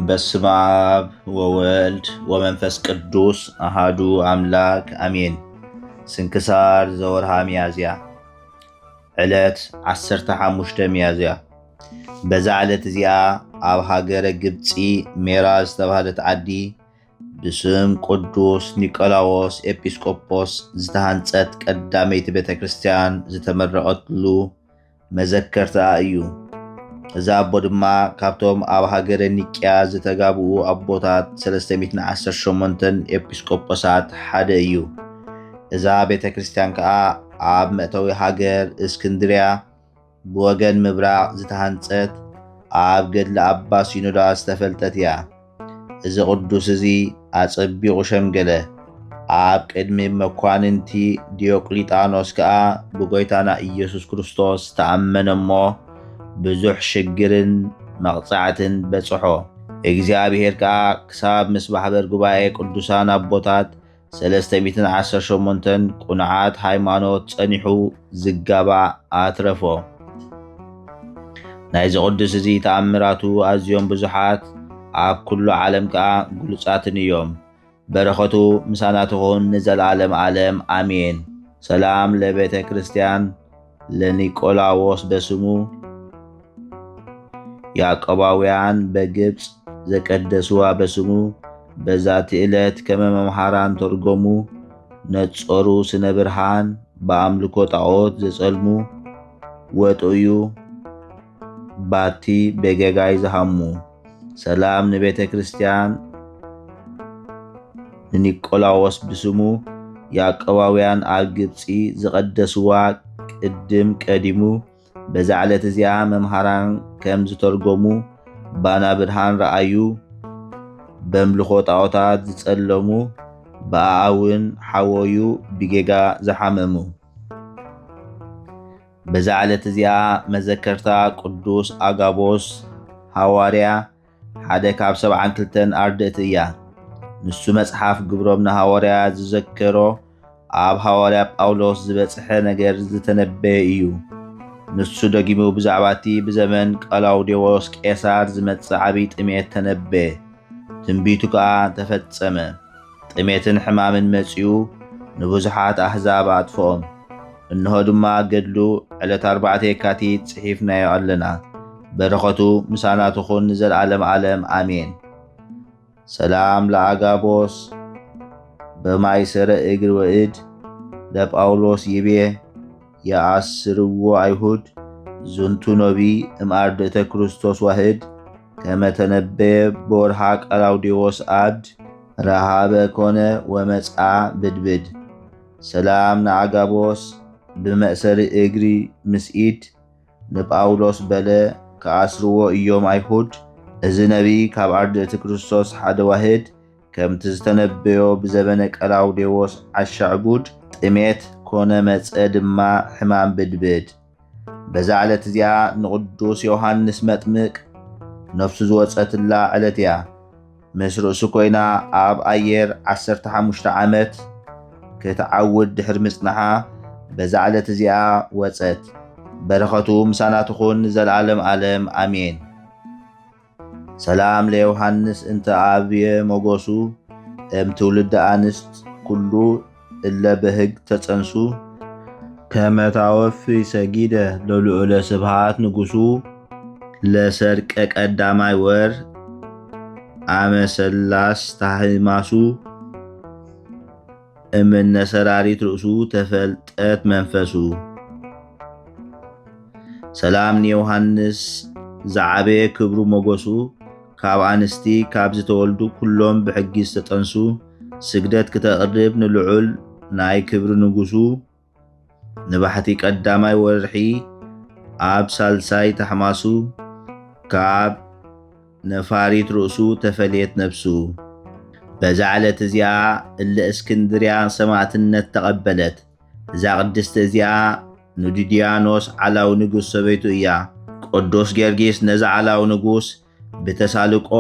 በስመ አብ ወወልድ ወመንፈስ ቅዱስ አሃዱ አምላክ አሜን። ስንክሳር ዘወርሃ ሚያዝያ ዕለት 15 ሚያዝያ። በዛ ዕለት እዚኣ ኣብ ሃገረ ግብፂ ሜራ ዝተባህለት ዓዲ ብስም ቅዱስ ኒቆላዎስ ኤጲስቆጶስ ዝተሃንጸት ቀዳመይቲ ቤተ ክርስቲያን ዝተመረቐትሉ መዘከርታ እዩ። እዛ ኣቦ ድማ ካብቶም ኣብ ሃገረ ኒቅያ ዝተጋብኡ ኣቦታት 318 ኤጲስቆጶሳት ሓደ እዩ። እዛ ቤተ ክርስቲያን ከዓ ኣብ መእተዊ ሃገር እስክንድርያ ብወገን ምብራቕ ዝተሃንጸት ኣብ ገድሊ ኣባ ሲኖዳ ዝተፈልጠት እያ። እዚ ቅዱስ እዚ ኣጸቢቑ ሸምገለ። ኣብ ቅድሚ መኳንንቲ ዲዮቅሊጣኖስ ከዓ ብጎይታና ኢየሱስ ክርስቶስ ተኣመነ እሞ ብዙሕ ሽግርን መቕጻዕትን በጽሖ። እግዚአብሔር ከዓ ክሳብ ምስ ማሕበር ጉባኤ ቅዱሳን ኣቦታት 318 ቁንዓት ሃይማኖት ጸኒሑ ዝጋባእ ኣትረፎ። ናይዚ ቅዱስ እዚ ተኣምራቱ ኣዝዮም ብዙሓት ኣብ ኩሉ ዓለም ከዓ ግሉጻትን እዮም። በረኸቱ ምሳና ትኹን ንዘለዓለም ዓለም ኣሜን። ሰላም ለቤተ ክርስቲያን ለኒቆላዎስ በስሙ ያዕቆባውያን በግብፅ ዘቀደስዋ በስሙ በዛቲ ዕለት ከመ መምሃራን ተርጎሙ ነጸሩ ስነ ብርሃን በአምልኮ ጣዖት ዘጸልሙ ወጥዩ ባቲ በገጋይ ዝሃሙ። ሰላም ንቤተ ክርስቲያን ንኒቆላዎስ ብስሙ ያዕቆባውያን ኣብ ግብፂ ዝቐደስዋ ቅድም ቀዲሙ በዛ ዕለት እዚኣ መምሃራን ከም ዝተርጎሙ ባና ብርሃን ረአዩ በምልኾ ጣዖታት ዝጸለሙ ብኣውን ሓወዩ ብጌጋ ዝሓመሙ። በዛ ዕለት እዚኣ መዘከርታ ቅዱስ ኣጋቦስ ሐዋርያ ሓደ ካብ 72 ኣርድእቲ እያ። ንሱ መጽሓፍ ግብሮም ንሐዋርያ ዝዘከሮ ኣብ ሐዋርያ ጳውሎስ ዝበጽሐ ነገር ዝተነበየ እዩ። ንሱ ደጊሙ ብዛዕባ እቲ ብዘመን ቀላውዴዎስ ቄሳር ዝመጽእ ዓብይ ጥሜት ተነበየ። ትንቢቱ ከዓ ተፈጸመ። ጥሜትን ሕማምን መጺኡ ንብዙሓት ኣሕዛብ ኣጥፍኦም። እንሆ ድማ ገድሉ ዕለት 4 የካቲት ጽሒፍናዮ ኣለና። በረኸቱ ምሳና ትኹን ንዘለዓለም ዓለም ኣሜን። ሰላም ለአጋቦስ በማይሰረ እግር ወእድ ለጳውሎስ ይቤ የአስርዎ አይሁድ ዝንቱ ነቢ እምአርድእተ ክርስቶስ ዋህድ ከመተነበየ በወርሃ ቀላውዴዎስ አብድ ረሃበ ኮነ ወመጽአ ብድብድ። ሰላም ንአጋቦስ ብመእሰሪ እግሪ ምስኢድ ንጳውሎስ በለ ከአስርዎ እዮም አይሁድ። እዚ ነቢ ካብ አርድእቲ ክርስቶስ ሓደ ዋህድ ከምቲ ዝተነበዮ ብዘበነ ቀላውዴዎስ ዓሻዕቡድ ጥሜት ኮነ መጽአ ድማ ሕማም ብድብድ። በዛ ዕለት እዚኣ ንቅዱስ ዮሐንስ መጥምቅ ነፍሱ ዝወፀትላ ዕለት እያ። ምስ ርእሱ ኮይና ኣብ ኣየር 15 ዓመት ክትዓውድ ድሕሪ ምጽናሓ በዛ ዕለት እዚኣ ወፀት። በረኸቱ ምሳና ትኹን ንዘለዓለም ዓለም ኣሜን። ሰላም ለዮሐንስ እንተ ኣብየ ሞገሱ እም ትውልደ አንስት ኩሉ እለ በሕግ ተጸንሱ ከመታወፊ ሰጊደ ለልዑለ ስብሃት ንጉሱ ለሰርቀ ቀዳማይ ወር አመሰላስ ታህማሱ እምነ ሰራሪት ርእሱ ተፈልጠት መንፈሱ። ሰላም ንዮሐንስ ዝዓበየ ክብሩ ሞገሱ ካብ አንስቲ ካብ ዝተወልዱ ኩሎም ብሕጊ ዝተጠንሱ ስግደት ክተቕርብ ንልዑል ናይ ክብሪ ንጉሱ ንባሕቲ ቀዳማይ ወርሒ ኣብ ሳልሳይ ተሕማሱ ካብ ነፋሪት ርእሱ ተፈልየት ነፍሱ። በዛ ዕለት እዚኣ እለ እስክንድርያ ሰማዕትነት ተቐበለት። እዛ ቅድስቲ እዚኣ ንዲድያኖስ ዓላዊ ንጉስ ሰበይቱ እያ። ቅዱስ ጊዮርጊስ ነዛ ዓላዊ ንጉስ ብተሳልቆ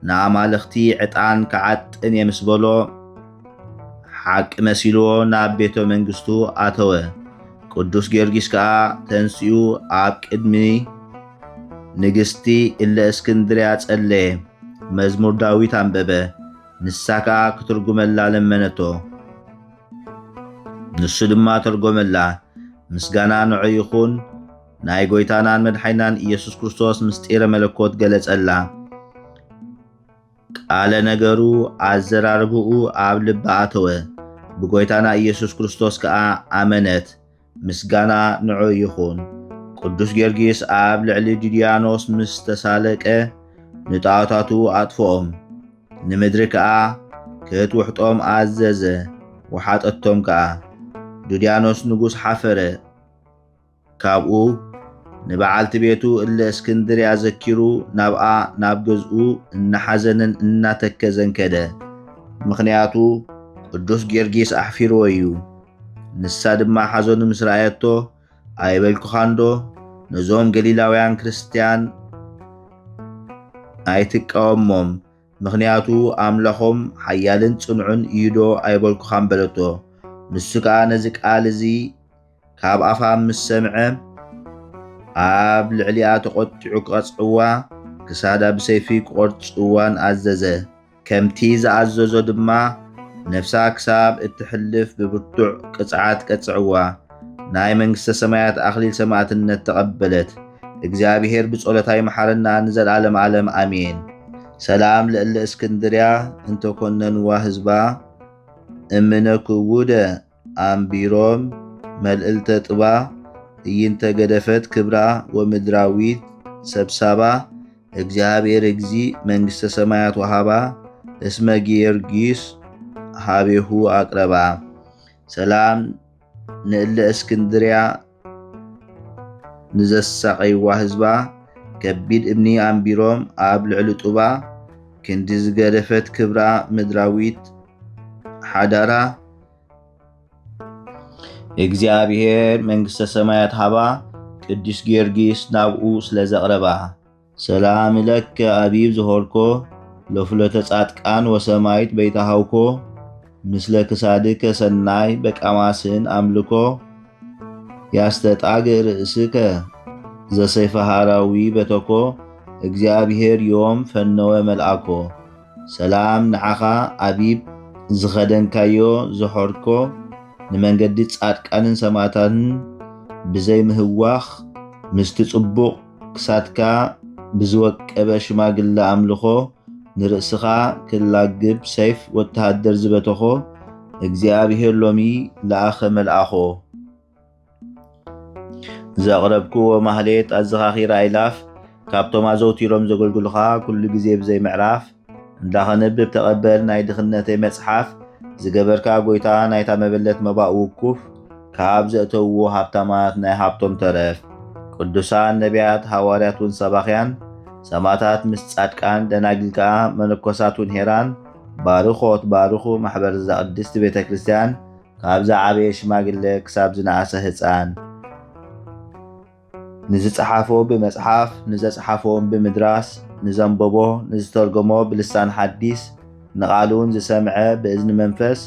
ንኣማልኽቲ ዕጣን ክዓጥን የምስ በሎ ሓቂ መሲልዎ ናብ ቤተ መንግስቱ ኣተወ። ቅዱስ ጊዮርጊስ ከዓ ተንስኡ ኣብ ቅድሚ ንግስቲ እለ እስክንድርያ ጸለየ። መዝሙር ዳዊት አንበበ ንሳ ከዓ ክትርጉመላ ለመነቶ ንሱ ድማ ተርጎመላ ምስጋና ንዑ ይኹን ናይ ጎይታናን መድሓይናን ኢየሱስ ክርስቶስ ምስጢረ መለኮት ገለጸላ ቃለ ነገሩ አዘራርብኡ ኣብ ልባ ኣተወ ብጎይታና ኢየሱስ ክርስቶስ ከዓ ኣመነት ምስጋና ንዑ ይኹን ቅዱስ ጊዮርጊስ ኣብ ልዕሊ ዲድያኖስ ምስ ተሳለቀ ንጣዖታቱ ኣጥፍኦም ንምድሪ ከዓ ክትውሕጦም ኣዘዘ ወሓጠቶም ከዓ ዲድያኖስ ንጉስ ሓፈረ ካብኡ ንበዓልቲ ቤቱ እለ እስክንድርያ ዘኪሩ ናብኣ ናብ ገዝኡ እናሓዘንን እናተከዘን ከደ ምኽንያቱ ቅዱስ ጊዮርጊስ ኣሕፊርዎ እዩ ንሳ ድማ ሓዘኑ ምስ ረኣየቶ ኣይበልኩኻንዶ ነዞም ገሊላውያን ክርስቲያን ኣይትቃወሞም ምኽንያቱ ኣምላኾም ሓያልን ጽኑዕን እዩ ዶ ኣይበልኩኻን በለቶ ንሱ ከዓ ነዚ ቃል እዚ ካብ ኣፋ ምስ ሰምዐ ኣብ ልዕሊኣ ተቖጢዑ ክቐጽዕዋ ክሳዳ ብሰይፊ ክቖርጽዋን ኣዘዘ ከምቲ ዝኣዘዞ ድማ ነፍሳ ክሳብ እትሕልፍ ብብርቱዕ ቅጽዓት ቀጽዕዋ ናይ መንግሥተ ሰማያት ኣኽሊል ሰማዕትነት ተቐበለት እግዚአብሔር ብጸሎታ ይመሓረና ንዘለዓለም ዓለም አሜን ሰላም ለእለ እስክንድርያ እንተኮነንዋ ህዝባ እምነ ክውደ ኣንቢሮም መልእልተ ጥባ እይንተ ገደፈት ክብራ ወምድራዊት ሰብሳባ እግዚአብሔር እግዚ መንግሥተ ሰማያት ወሃባ እስመ ጊዮርጊስ ሃቤሁ አቅረባ ሰላም ንእለ እስክንድርያ ንዘሳቀይዋ ህዝባ ከቢድ እምኒ ኣንቢሮም ኣብ ልዕሊ ጡባ ክንዲ ዝገደፈት ክብራ ምድራዊት ሓዳራ እግዚአብሔር መንግሥተ ሰማያት ሃባ ቅዱስ ጊዮርጊስ ናብኡ ስለዘቕረባ ሰላም ለከ አቢብ ዝሆርኮ ለፍለተ ጻድቃን ወሰማይት በይታሃውኮ ምስለ ክሳድከ ሰናይ በቃማስን አምልኮ ያስተጣግ ርእስከ ዘሰይፈ ሃራዊ በተኮ እግዚአብሔር ዮም ፈነወ መልአኮ ሰላም ንዓኻ አቢብ ዝኸደንካዮ ዝሖርኮ ንመንገዲ ጻድቃንን ሰማዕታትን ብዘይ ምህዋኽ ምስቲ ጽቡቕ ክሳድካ ብዝወቀበ ሽማግለ ኣምልኾ ንርእስኻ ክላግብ ሰይፍ ወተሃደር ዝበተኾ እግዚአብሔር ሎሚ ለኣኸ መልአኾ ዘቕረብክዎ ማህሌት ኣዘኻኺራ ኣይላፍ ካብቶም ኣዘውቲሮም ዘገልግሉኻ ኩሉ ግዜ ብዘይ ምዕራፍ እንዳኸነብብ ተቐበል ናይ ድኽነተይ መጽሓፍ ዝገበርካ ጎይታ ናይታ መበለት መባእ ውኩፍ ካብ ዘእተውዎ ሃብታማት ናይ ሃብቶም ተረፍ ቅዱሳን ነቢያት ሃዋርያትን ሰባኽያን ሰማዕታት ምስ ጻድቃን ደናግል ከዓ መነኮሳትን ሄራን ባርኾት ባርኹ ማሕበር ዘቅድስቲ ቤተ ክርስቲያን ካብ ዝዓበየ ሽማግለ ክሳብ ዝነኣሰ ህፃን ንዝጸሓፎ ብመጽሓፍ ንዘጸሓፎም ብምድራስ ንዘንበቦ ንዝተርጎሞ ብልሳን ሐዲስ ንቓሉን ዝሰምዐ ብእዝኒ መንፈስ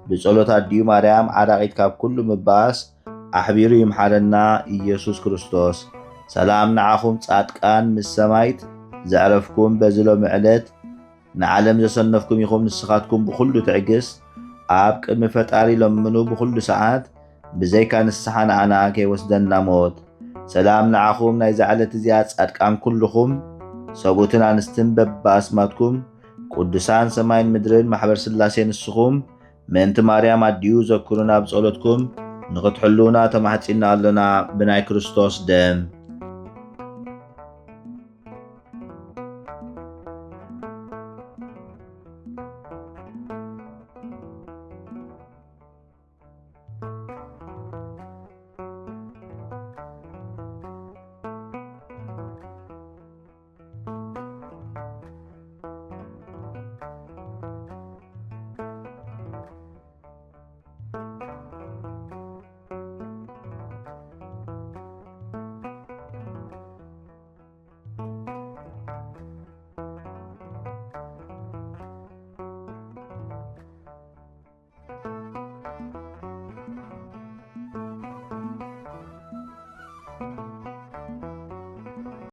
ብጸሎት ኣድዩ ማርያም ዓራቂት ካብ ኩሉ ምባስ ኣሕቢሩ ይምሓረና ኢየሱስ ክርስቶስ ሰላም ንዓኹም ጻድቃን ምስ ሰማይት ዘዕረፍኩም በዝሎም ዕለት ንዓለም ዘሰነፍኩም ኢኹም ንስኻትኩም ብኩሉ ትዕግስ ኣብ ቅድሚ ፈጣሪ ለምኑ ብኩሉ ሰዓት ብዘይካ ንስሓ ንዓና ከይወስደና ሞት ሰላም ንዓኹም ናይ ዝዓለት እዚኣ ጻድቃን ኩልኹም ሰቡትን ኣንስትን በብኣስማትኩም ቅዱሳን ሰማይን ምድርን ማሕበር ስላሴ ንስኹም ምእንቲ ማርያም ኣድዩ ዘክሩና ብጸሎትኩም ንኽትሕሉና ተማሕፂና ኣለና ብናይ ክርስቶስ ደም